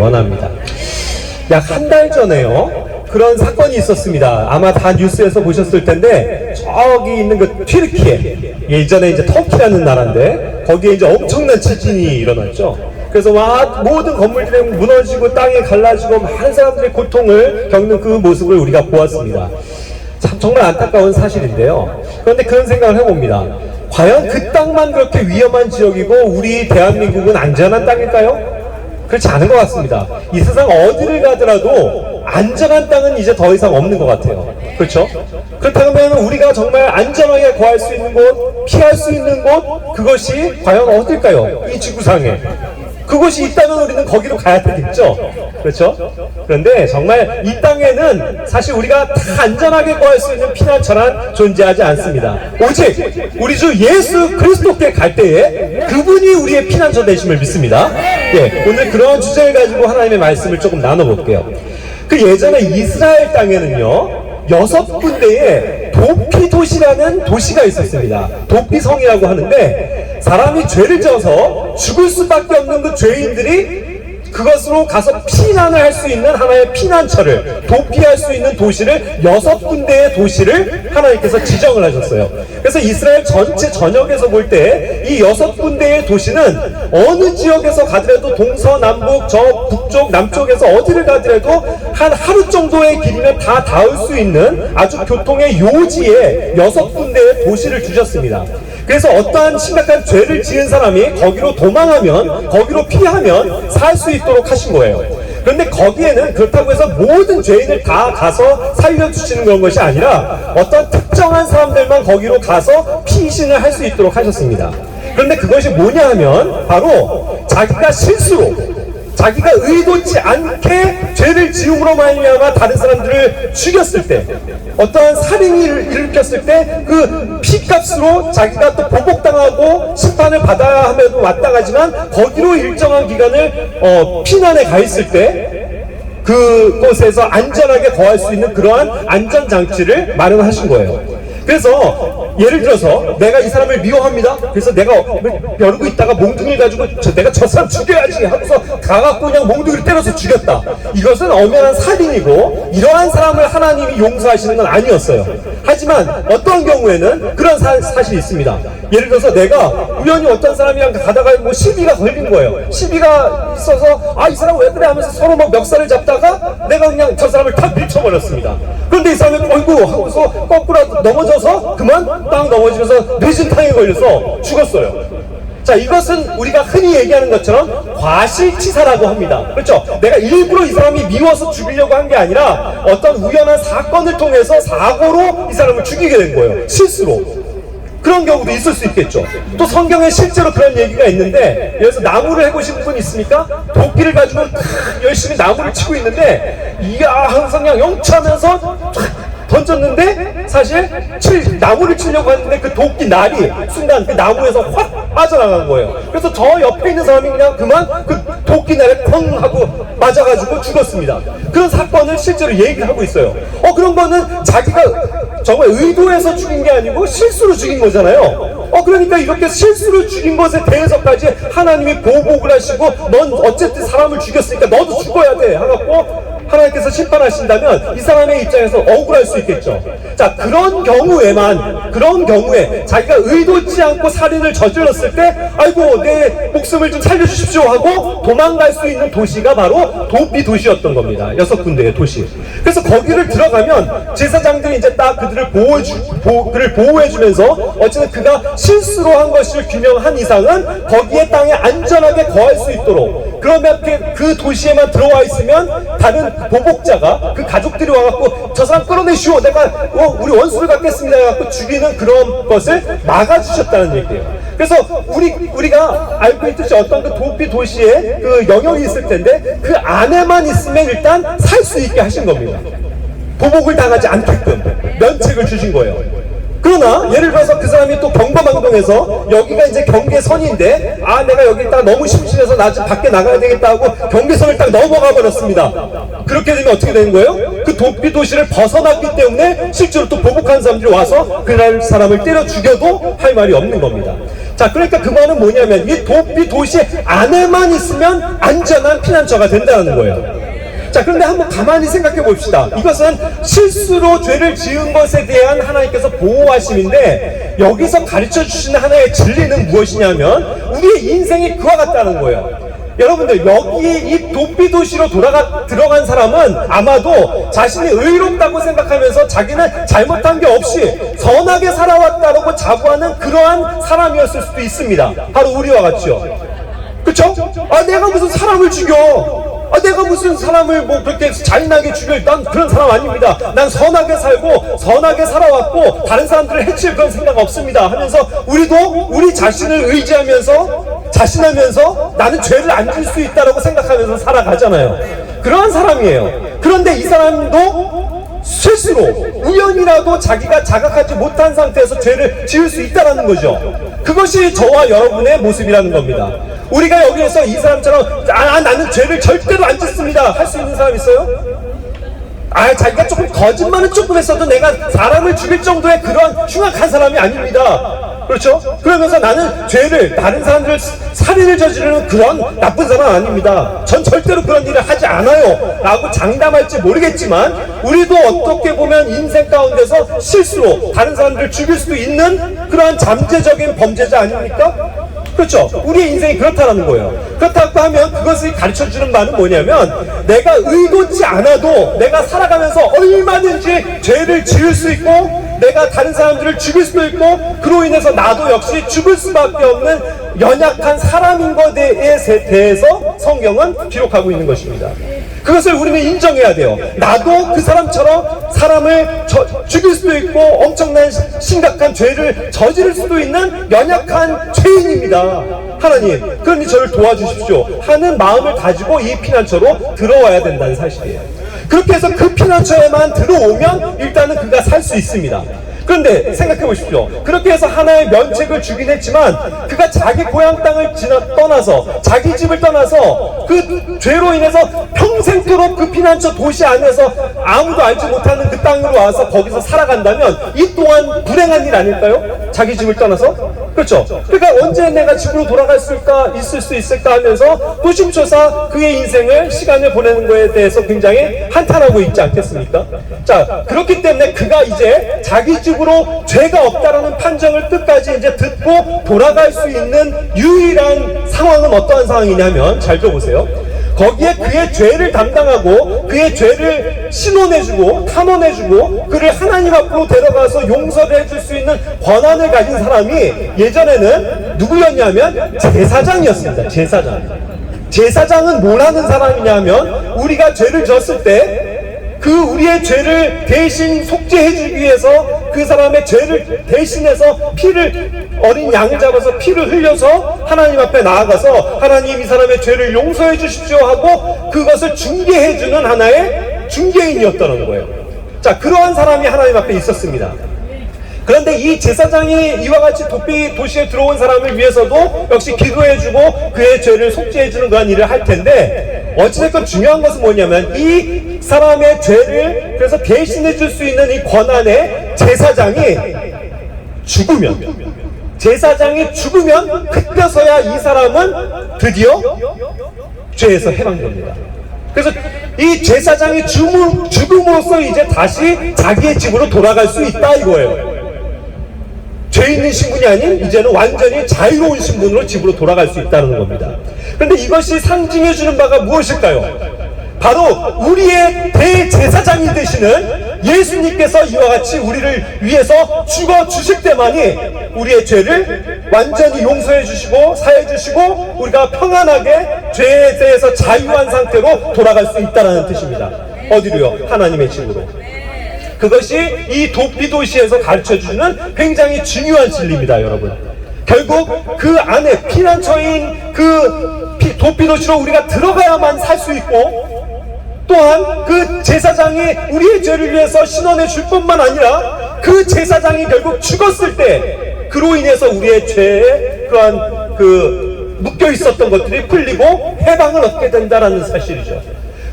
원합니다. 약 한 달 전에요, 그런 사건이 있었습니다. 아마 다 뉴스에서 보셨을 텐데, 저기 있는 그 튀르키예, 예전에 이제 터키라는 나라인데 거기에 이제 엄청난 지진이 일어났죠. 그래서 막 모든 건물들이 무너지고 땅이 갈라지고 많은 사람들의 고통을 겪는 그 모습을 우리가 보았습니다. 참 정말 안타까운 사실인데요. 그런데 그런 생각을 해봅니다. 과연 그 땅만 그렇게 위험한 지역이고 우리 대한민국은 안전한 땅일까요? 그렇지 않은 것 같습니다. 이 세상 어디를 가더라도 안전한 땅은 이제 더 이상 없는 것 같아요. 그렇죠? 그렇다면 우리가 정말 안전하게 거할 수 있는 곳, 피할 수 있는 곳, 그것이 과연 어딜까요? 이 지구상에. 그것이 있다면 우리는 거기로 가야 되겠죠? 그렇죠? 그런데 정말 이 땅에는 사실 우리가 다 안전하게 거할 수 있는 피난처란 존재하지 않습니다. 오직 우리 주 예수 그리스도께 갈 때에 그분이 우리의 피난처 되심을 믿습니다. 예, 오늘 그런 주제를 가지고 하나님의 말씀을 조금 나눠볼게요. 그 예전에 이스라엘 땅에는요, 6군데의 도피 도시라는 도시가 있었습니다. 도피성이라고 하는데, 사람이 죄를 져서 죽을 수밖에 없는 그 죄인들이 그것으로 가서 피난을 할 수 있는 하나의 피난처를, 도피할 수 있는 도시를 6군데의 도시를 하나님께서 지정을 하셨어요. 그래서 이스라엘 전체 전역에서 볼 때 이 6군데의 도시는 어느 지역에서 가더라도 동서남북 저 북쪽 남쪽에서 어디를 가더라도 한 하루 정도의 길이면 다 닿을 수 있는 아주 교통의 요지에 6군데의 도시를 주셨습니다. 그래서 어떠한 심각한 죄를 지은 사람이 거기로 도망하면, 거기로 피하면 살 수 있도록 하신 거예요. 그런데 거기에는 그렇다고 해서 모든 죄인을 다 가서 살려주시는 그런 것이 아니라 어떤 특정한 사람들만 거기로 가서 피신을 할 수 있도록 하셨습니다. 그런데 그것이 뭐냐 하면 바로 자기가 실수로, 자기가 의도치 않게 죄를 지음으로 말미암아 다른 사람들을 죽였을 때, 어떠한 살인을 일으켰을 때 그 피값으로 자기가 또 보복당하고 심판을 받아야 함에도 마땅하지만 거기로 일정한 기간을 피난에 가 있을 때 그곳에서 안전하게 거할 수 있는 그러한 안전장치를 마련하신 거예요. 그래서 예를 들어서 내가 이 사람을 미워합니다. 그래서 내가 벼르고 있다가 몽둥이를 가지고 내가 저 사람 죽여야지 하고서 가갖고 그냥 몽둥이를 때려서 죽였다. 이것은 엄연한 살인이고 이러한 사람을 하나님이 용서하시는 건 아니었어요. 하지만 어떤 경우에는 그런 사실이 있습니다. 예를 들어서 내가 우연히 어떤 사람이랑 가다가 뭐 시비가 걸린 거예요. 시비가 있어서 이 사람 왜 그래 하면서 서로 막 멱살을 잡다가 내가 그냥 저 사람을 탁 밀쳐버렸습니다. 그런데 이 사람이 어이구 하고서 거꾸로 넘어져서 그만 땅 넘어지면서 뇌진탕에 걸려서 죽었어요. 자, 이것은 우리가 흔히 얘기하는 것처럼 과실치사라고 합니다. 그렇죠? 내가 일부러 이 사람이 미워서 죽이려고 한 게 아니라 어떤 우연한 사건을 통해서 사고로 이 사람을 죽이게 된 거예요. 실수로. 그런 경우도 있을 수 있겠죠. 또 성경에 실제로 그런 얘기가 있는데, 여기서 나무를 해보신 분 있습니까? 도끼를 가지고 열심히 나무를 치고 있는데 이야 항상 그냥 영치하면서 던졌는데 사실 나무를 치려고 하는데 그 도끼 날이 순간 그 나무에서 확 빠져나간 거예요. 그래서 저 옆에 있는 사람이 그만 그 도끼 날에 펑 하고 맞아가지고 죽었습니다. 그런 사건을 실제로 얘기를 하고 있어요. 그런 거는 자기가 정말 의도해서 죽인 게 아니고 실수로 죽인 거잖아요. 그러니까 이렇게 실수로 죽인 것에 대해서까지 하나님이 보복을 하시고 넌 어쨌든 사람을 죽였으니까 너도 죽어야 돼 하고 하나님께서 심판하신다면 이 사람의 입장에서 억울할 수 있겠죠. 자, 그런 경우에 자기가 의도치 않고 살인을 저질렀을 때 아이고 내 목숨을 좀 살려주십시오 하고 도망갈 수 있는 도시가 바로 도피 도시였던 겁니다. 6군데의 도시. 그래서 거기를 들어가면 제사장들이 이제 딱 그들을 보호해주면서 어쨌든 그가 실수로 한 것을 규명한 이상은 거기에 땅에 안전하게 거할 수 있도록, 그러면 그 도시에만 들어와 있으면 다른 보복자가 그 가족들이 와갖고 저 사람 끌어내시오, 내가 우리 원수를 갖겠습니다 해갖고 죽이는 그런 것을 막아주셨다는 얘기예요. 그래서 우리가 알고 있듯이 어떤 그 도피 도시에 그 영역이 있을 텐데 그 안에만 있으면 일단 살 수 있게 하신 겁니다. 보복을 당하지 않게끔 면책을 주신 거예요. 그러나 예를 들어서 그 사람이 또 경범항동에서 여기가 이제 경계선인데 내가 여기 딱 너무 심심해서 나 좀 밖에 나가야 되겠다 하고 경계선을 딱 넘어가 버렸습니다. 그렇게 되면 어떻게 되는 거예요? 그 도피 도시를 벗어났기 때문에 실제로 또 보복한 사람들이 와서 그날 사람을 때려 죽여도 할 말이 없는 겁니다. 자, 자, 그러니까 그 말은 뭐냐면 이 도피 도시 안에만 있으면 안전한 피난처가 된다는 거예요. 자, 그런데 한번 가만히 생각해 봅시다. 이것은 실수로 죄를 지은 것에 대한 하나님께서 보호하심인데, 여기서 가르쳐 주시는 하나의 진리는 무엇이냐면 우리의 인생이 그와 같다는 거예요. 여러분들, 여기 이 도피도시로 들어간 사람은 아마도 자신이 의롭다고 생각하면서 자기는 잘못한 게 없이 선하게 살아왔다라고 자부하는 그러한 사람이었을 수도 있습니다. 바로 우리와 같죠. 그쵸? 아, 내가 무슨 사람을 죽여? 아, 내가 무슨 사람을 뭐 그렇게 잔인하게 죽일, 난 그런 사람 아닙니다. 난 선하게 살고 선하게 살아왔고 다른 사람들을 해칠 그런 생각 없습니다 하면서 우리도 우리 자신을 의지하면서 자신하면서 나는 죄를 안 질 수 있다라고 생각하면서 살아가잖아요. 그러한 사람이에요. 그런데 이 사람도 실수로 우연이라도 자기가 자각하지 못한 상태에서 죄를 지을 수 있다는 거죠. 그것이 저와 여러분의 모습이라는 겁니다. 우리가 여기에서 이 사람처럼 나는 죄를 절대로 안 짓습니다 할 수 있는 사람 있어요? 자기가 조금 거짓말은 조금 했어도 내가 사람을 죽일 정도의 그런 흉악한 사람이 아닙니다. 그렇죠? 그러면서 나는 죄를, 다른 사람들 살인을 저지르는 그런 나쁜 사람 아닙니다. 전 절대로 그런 일을 하지 않아요 라고 장담할지 모르겠지만, 우리도 어떻게 보면 인생 가운데서 실수로 다른 사람들을 죽일 수도 있는 그러한 잠재적인 범죄자 아닙니까? 그렇죠? 우리의 인생이 그렇다는 거예요. 그렇다고 하면 그것을 가르쳐주는 바는 뭐냐면, 내가 의도치 않아도 내가 살아가면서 얼마든지 죄를 지을 수 있고 내가 다른 사람들을 죽일 수도 있고, 그로 인해서 나도 역시 죽을 수밖에 없는 연약한 사람인 것에 대해서 성경은 기록하고 있는 것입니다. 그것을 우리는 인정해야 돼요. 나도 그 사람처럼 사람을 죽일 수도 있고 엄청난 심각한 죄를 저지를 수도 있는 연약한 죄인입니다. 하나님, 그러니 저를 도와주십시오 하는 마음을 가지고 이 피난처로 들어와야 된다는 사실이에요. 그렇게 해서 그 피난처에만 들어오면 일단은 그가 살 수 있습니다. 그런데 생각해 보십시오. 그렇게 해서 하나의 면책을 주긴 했지만 그가 자기 고향 땅을 떠나서, 자기 집을 떠나서 그 죄로 인해서 평생토록 그 피난처 도시 안에서 아무도 알지 못하는 그 땅으로 와서 거기서 살아간다면 이 또한 불행한 일 아닐까요? 자기 집을 떠나서? 그렇죠? 그러니까 언제 내가 집으로 돌아갈 수 있을까 하면서 도심초사 그의 인생을, 시간을 보내는 것에 대해서 굉장히 한탄하고 있지 않겠습니까? 자, 그렇기 때문에 그가 이제 자기 집으로 죄가 없다라는 판정을 끝까지 이제 듣고 돌아갈 수 있는 유일한 상황은 어떠한 상황이냐면, 잘 들어보세요. 거기에 그의 죄를 담당하고 그의 죄를 신원해주고 탐원해주고 그를 하나님 앞으로 데려가서 용서를 해줄 수 있는 권한을 가진 사람이 예전에는 누구였냐면 제사장이었습니다. 제사장은 뭘 하는 사람이냐면, 우리가 죄를 졌을 때 그 우리의 죄를 대신 속죄해주기 위해서 그 사람의 죄를 대신해서 어린 양을 잡아서 피를 흘려서 하나님 앞에 나아가서 하나님, 이 사람의 죄를 용서해 주십시오 하고 그것을 중개해주는 하나의 중개인이었다는 거예요. 자, 그러한 사람이 하나님 앞에 있었습니다. 그런데 이 제사장이 이와 같이 도시에 들어온 사람을 위해서도 역시 기도해주고 그의 죄를 속죄해주는 그런 일을 할 텐데, 어찌됐건 중요한 것은 뭐냐면, 이 사람의 죄를 그래서 대신해줄 수 있는 이 권한의 제사장이 죽으면 그때서야 이 사람은 드디어 죄에서 해방됩니다. 그래서 이 제사장이 죽음으로써 이제 다시 자기의 집으로 돌아갈 수 있다 이거예요. 죄 있는 신분이 아닌 이제는 완전히 자유로운 신분으로 집으로 돌아갈 수 있다는 겁니다. 그런데 이것이 상징해주는 바가 무엇일까요? 바로 우리의 대제사장이 되시는 예수님께서 이와 같이 우리를 위해서 죽어 주실 때만이 우리의 죄를 완전히 용서해 주시고 사해 주시고 우리가 평안하게 죄에 대해서 자유한 상태로 돌아갈 수 있다는 뜻입니다. 어디로요? 하나님의 집으로. 그것이 이 도피도시에서 가르쳐주는 굉장히 중요한 진리입니다, 여러분. 결국 그 안에 피난처인 그 도피도시로 우리가 들어가야만 살 수 있고, 또한 그 제사장이 우리의 죄를 위해서 신원해 줄 뿐만 아니라 그 제사장이 결국 죽었을 때 그로 인해서 우리의 죄에 그러한 묶여 있었던 것들이 풀리고 해방을 얻게 된다는 사실이죠.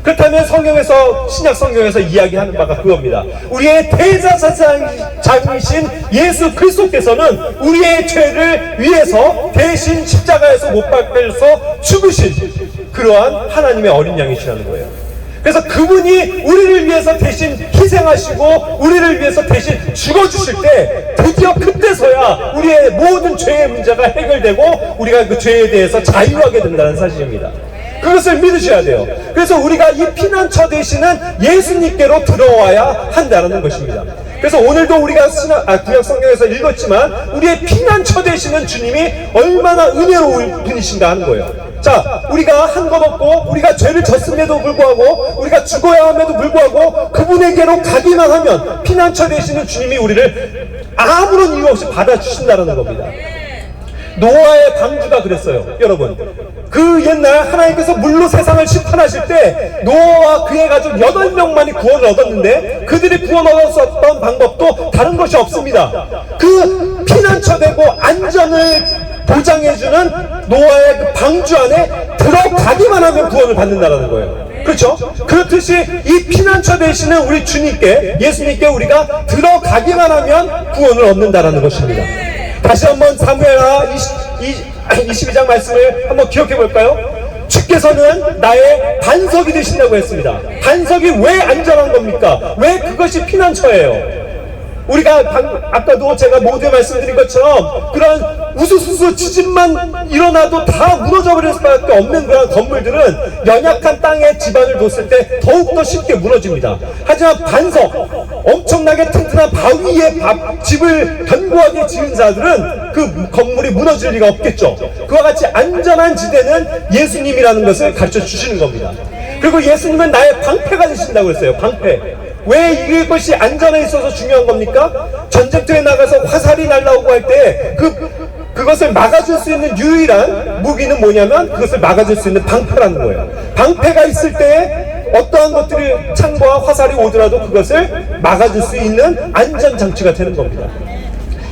그렇다면 성경에서, 신약 성경에서 이야기하는 바가 그겁니다. 우리의 대제사장이신 예수 그리스도께서는 우리의 죄를 위해서 대신 십자가에서 못 박혀서 죽으신 그러한 하나님의 어린 양이시라는 거예요. 그래서 그분이 우리를 위해서 대신 희생하시고 우리를 위해서 대신 죽어주실 때 드디어 그때서야 우리의 모든 죄의 문제가 해결되고 우리가 그 죄에 대해서 자유하게 된다는 사실입니다. 그것을 믿으셔야 돼요. 그래서 우리가 이 피난처 되시는 예수님께로 들어와야 한다는 것입니다. 그래서 오늘도 우리가 구약 성경에서 읽었지만 우리의 피난처 되시는 주님이 얼마나 은혜로운 분이신가 하는 거예요. 자, 우리가 한 것 없고 우리가 죄를 졌음에도 불구하고 우리가 죽어야 함에도 불구하고 그분에게로 가기만 하면 피난처 되시는 주님이 우리를 아무런 이유 없이 받아주신다는 겁니다. 노아의 방주가 그랬어요. 여러분, 그 옛날 하나님께서 물로 세상을 심판하실 때 노아와 그의 가족 8명만이 구원을 얻었는데 그들이 구원 얻었던 방법도 다른 것이 없습니다. 그 피난처 되고 안전을 보장해주는 노아의 그 방주 안에 들어가기만 하면 구원을 받는다는 거예요. 그렇죠? 그렇듯이 이 피난처 되시는 우리 주님께, 예수님께 우리가 들어가기만 하면 구원을 얻는다는 것입니다. 다시 한번 사무엘하 22장 말씀을 한번 기억해 볼까요? 주께서는 나의 반석이 되신다고 했습니다. 반석이 왜 안전한 겁니까? 왜 그것이 피난처예요? 우리가 아까도 제가 모두에 말씀드린 것처럼 그런 우수수수 지진만 일어나도 다 무너져버릴 수밖에 없는 그런 건물들은 연약한 땅에 지반을 뒀을 때 더욱더 쉽게 무너집니다. 하지만 반석, 엄청나게 튼튼한 바위에 집을 견고하게 지은 자들은 그 건물이 무너질 리가 없겠죠. 그와 같이 안전한 지대는 예수님이라는 것을 가르쳐 주시는 겁니다. 그리고 예수님은 나의 방패가 되신다고 했어요. 방패. 왜 이것이 안전에 있어서 중요한 겁니까? 전쟁터에 나가서 화살이 날라오고 할 때 그것을 막아줄 수 있는 유일한 무기는 뭐냐면 그것을 막아줄 수 있는 방패라는 거예요. 방패가 있을 때 어떠한 것들이 창과 화살이 오더라도 그것을 막아줄 수 있는 안전장치가 되는 겁니다.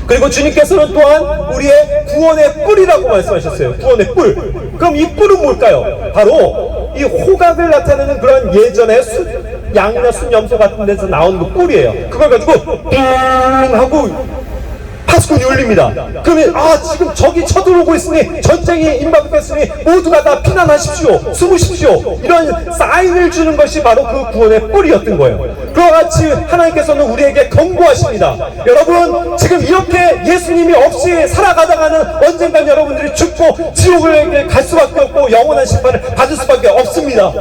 그리고 주님께서는 또한 우리의 구원의 뿔이라고 말씀하셨어요. 구원의 뿔. 그럼 이 뿔은 뭘까요? 바로 이 호각을 나타내는 그런 예전에 양이나 순, 염소 같은 데서 나온 그 뿔이에요. 그걸 가지고 띵 하고 파수꾼이 울립니다. 그러면 지금 적이 쳐들어오고 있으니 전쟁이 임박했으니 모두가 다 피난하십시오, 숨으십시오, 이런 사인을 주는 것이 바로 그 구원의 뿔이었던 거예요. 그와 같이 하나님께서는 우리에게 경고하십니다. 여러분, 지금 이렇게 예수님이 없이 살아가다가는 언젠간 여러분들이 죽고 지옥을 갈 수밖에 없고 영원한 심판을 받을 수밖에 없습니다.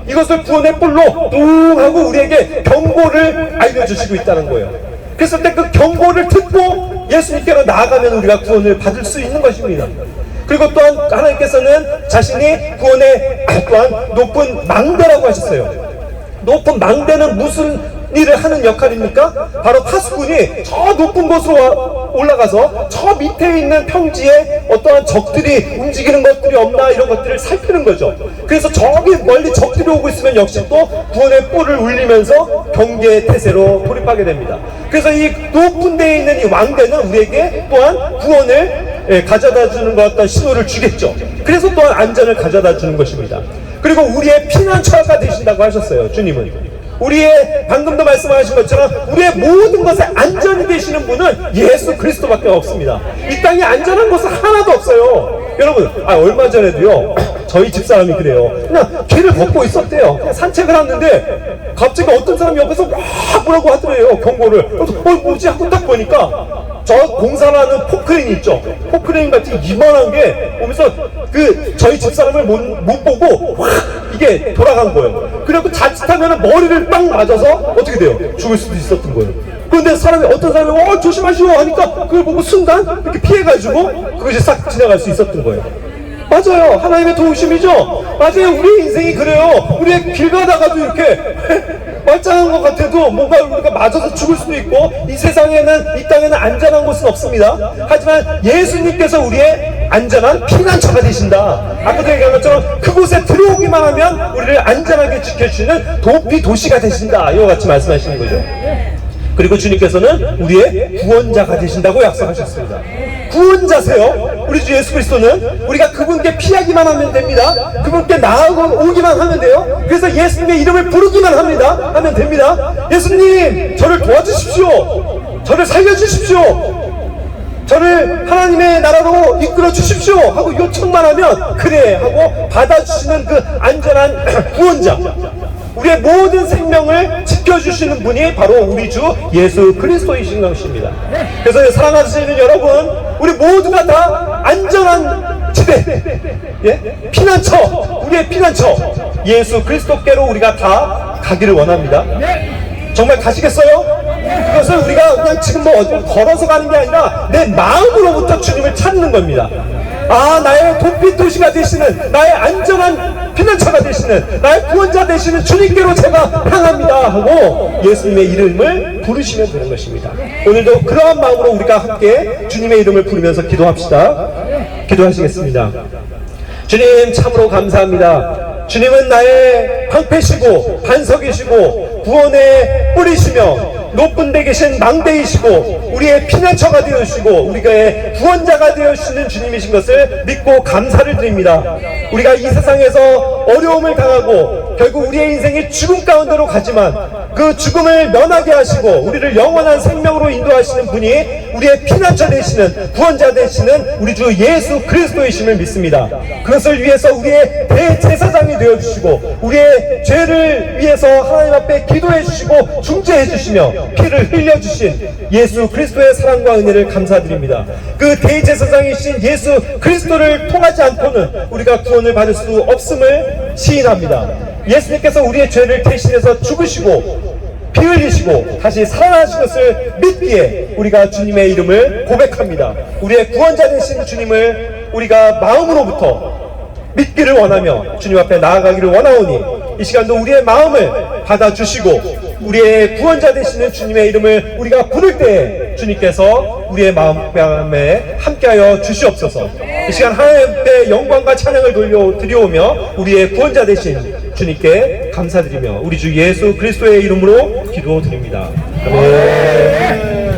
이것을 구원의 뿔로 뿡 하고 우리에게 경고를 알려주시고 있다는 거예요. 그랬을 때 그 경고를 듣고 예수님께로 나아가면 우리가 구원을 받을 수 있는 것입니다. 그리고 또한 하나님께서는 자신이 구원의 또한 높은 망대라고 하셨어요. 높은 망대는 무슨 일을 하는 역할입니까? 바로 파수꾼이 저 높은 곳으로 올라가서 저 밑에 있는 평지에 어떠한 적들이 움직이는 것들이 없나 이런 것들을 살피는 거죠. 그래서 저기 멀리 적들이 오고 있으면 역시 또 구원의 뿔을 울리면서 경계의 태세로 돌입하게 됩니다. 그래서 이 높은 데에 있는 이 왕대는 우리에게 또한 구원을 가져다 주는 것 어떤 신호를 주겠죠. 그래서 또한 안전을 가져다 주는 것입니다. 그리고 우리의 피난처가 되신다고 하셨어요. 주님은 우리의 방금도 말씀하신 것처럼 우리의 모든 것에 안전이 되시는 분은 예수 그리스도밖에 없습니다. 이 땅에 안전한 곳은 하나도 없어요. 여러분, 얼마 전에도요 저희 집사람이 그래요. 그냥 길을 걷고 있었대요. 그냥 산책을 하는데 갑자기 어떤 사람이 옆에서 막 뭐라고 하더래요. 경고를. 뭐지 하고 딱 보니까 저 공사하는 포크레인 있죠. 포크레인 같은 이만한 게 오면서 저희 집사람을 못 보고 확 이게 돌아간 거예요. 그래갖고 자칫하면 머리를 빵 맞아서 어떻게 돼요? 죽을 수도 있었던 거예요. 그런데 어떤 사람이 조심하시오 하니까 그걸 보고 순간 이렇게 피해가지고 그것이 싹 지나갈 수 있었던 거예요. 맞아요. 하나님의 도우심이죠. 맞아요. 우리의 인생이 그래요. 우리의 길 가다가도 이렇게 말짱한 것 같아도 뭔가 우리가 맞아서 죽을 수도 있고 이 세상에는, 이 땅에는 안전한 곳은 없습니다. 하지만 예수님께서 우리의 안전한 피난처가 되신다. 아까도 얘기한 것처럼 그곳에 들어오기만 하면 우리를 안전하게 지켜주시는 도시가 되신다. 이와 같이 말씀하시는 거죠. 그리고 주님께서는 우리의 구원자가 되신다고 약속하셨습니다. 구원자세요. 우리 주 예수 그리스도는 우리가 그분께 피하기만 하면 됩니다. 그분께 나아오기만 하면 돼요. 그래서 예수님의 이름을 부르기만 하면 됩니다. 예수님, 저를 도와주십시오. 저를 살려주십시오. 저를 하나님의 나라로 이끌어 주십시오 하고 요청만 하면 그래 하고 받아주시는 그 안전한 구원자, 우리의 모든 생명을 지켜주시는 분이 바로 우리 주 예수 그리스도이신 것입니다. 그래서 사랑하시는 여러분, 우리 모두가 다 안전한 지대, 피난처, 우리의 피난처 예수 그리스도께로 우리가 다 가기를 원합니다. 정말 가시겠어요? 그것을 우리가 그냥 지금 걸어서 가는 게 아니라 내 마음으로부터 주님을 찾는 겁니다. 아, 나의 도피 도시가 되시는, 나의 안전한 피난처가 되시는, 나의 구원자 되시는 주님께로 제가 향합니다 하고 예수님의 이름을 부르시면 되는 것입니다. 오늘도 그러한 마음으로 우리가 함께 주님의 이름을 부르면서 기도합시다. 기도하시겠습니다. 주님, 참으로 감사합니다. 주님은 나의 방패시고 반석이시고 구원의 뿌리시며 높은 데 계신 망대이시고 우리의 피난처가 되어주시고 우리의 구원자가 되어주시는 주님이신 것을 믿고 감사를 드립니다. 우리가 이 세상에서 어려움을 당하고 결국 우리의 인생이 죽음 가운데로 가지만 그 죽음을 면하게 하시고 우리를 영원한 생명으로 인도하시는 분이 우리의 피난처 되시는 구원자 되시는 우리 주 예수 그리스도이심을 믿습니다. 그것을 위해서 우리의 대제사장이 되어주시고 우리의 죄를 위해서 하나님 앞에 기도해 주시고 중재해 주시며 피를 흘려주신 예수 그리스도의 사랑과 은혜를 감사드립니다. 그 대제사장이신 예수 그리스도를 통하지 않고는 우리가 구원을 받을 수 없음을 시인합니다. 예수님께서 우리의 죄를 대신해서 죽으시고 피 흘리시고 다시 살아나신 것을 믿기에 우리가 주님의 이름을 고백합니다. 우리의 구원자 되신 주님을 우리가 마음으로부터 믿기를 원하며 주님 앞에 나아가기를 원하오니 이 시간도 우리의 마음을 받아주시고 우리의 구원자 되시는 주님의 이름을 우리가 부를 때에 주님께서 우리의 마음에 함께하여 주시옵소서. 이 시간 하나님 앞에 영광과 찬양을 드려오며 우리의 구원자 되신 주님께 감사드리며 우리 주 예수 그리스도의 이름으로 기도드립니다. 아멘.